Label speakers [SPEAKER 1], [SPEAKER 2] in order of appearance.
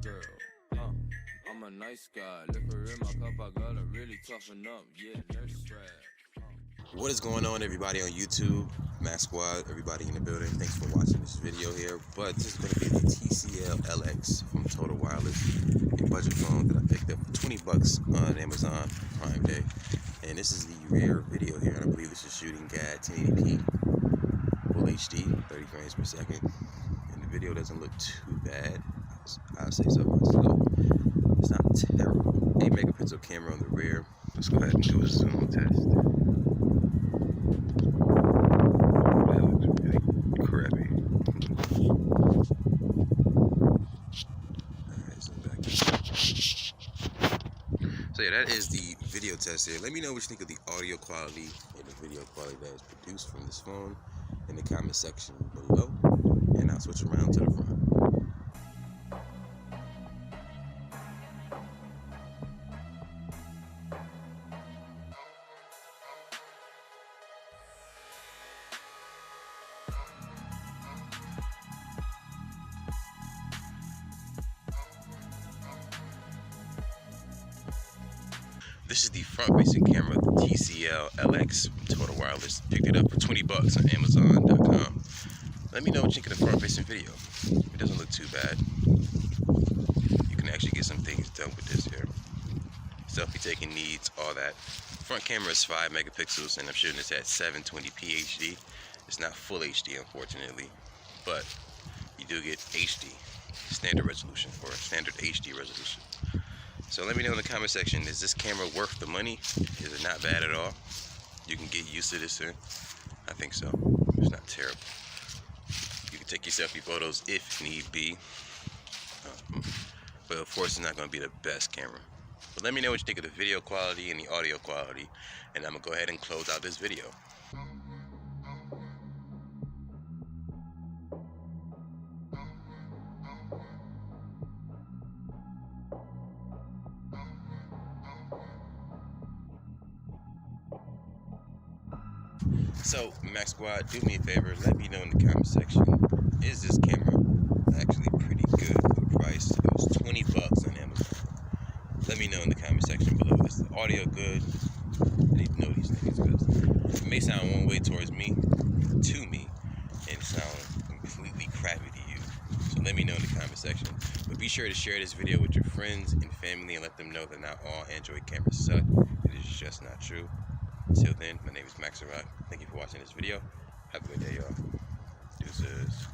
[SPEAKER 1] girl. I'm a nice guy. Liquor in my cup, I gotta really toughen up. Yeah, nurse strap.
[SPEAKER 2] What is going on, everybody on YouTube, Max Squad, everybody in the building? Thanks for watching this video here. But this is going to be the TCL LX from Total Wireless, a budget phone that I picked up for 20 bucks on Amazon Prime Day. And this is the rear video here, and I believe this is shooting at 1080p, full HD, 30 frames per second. And the video doesn't look too bad. I'll say so myself. It's not terrible. 8 megapixel camera on the rear. Let's go ahead and do a zoom test. That looks really crappy. Alright, zoom back. So yeah, that is the video test here. Let me know what you think of the audio quality and the video quality that is produced from this phone in the comment section below. And I'll switch around to the front. This is the front-facing camera of the TCL LX from Total Wireless. Picked it up for 20 bucks on Amazon.com. Let me know what you think of the front-facing video. It doesn't look too bad. You can actually get some things done with this here. Selfie taking needs, all that. Front camera is 5 megapixels, and I'm shooting this at 720p HD. It's not full HD, unfortunately, but you do get HD, standard resolution, or standard HD resolution. So let me know in the comment section, is this camera worth the money? Is it not bad at all? You can get used to this thing. I think so. It's not terrible. You can take your selfie photos if need be. But of course, it's not going to be the best camera. But let me know what you think of the video quality and the audio quality. And I'm going to go ahead and close out this video. So, Max Squad, do me a favor, let me know in the comment section, is this camera actually pretty good for the price? It was 20 bucks on Amazon. Let me know in the comment section below. Is the audio good? I need to know these things because it may sound one way towards me, to me, and sound completely crappy to you. So let me know in the comment section. But be sure to share this video with your friends and family and let them know that not all Android cameras suck. It is just not true. Until then, my name is Max Squad. Thank you for watching this video. Have a good day, y'all. Deuces.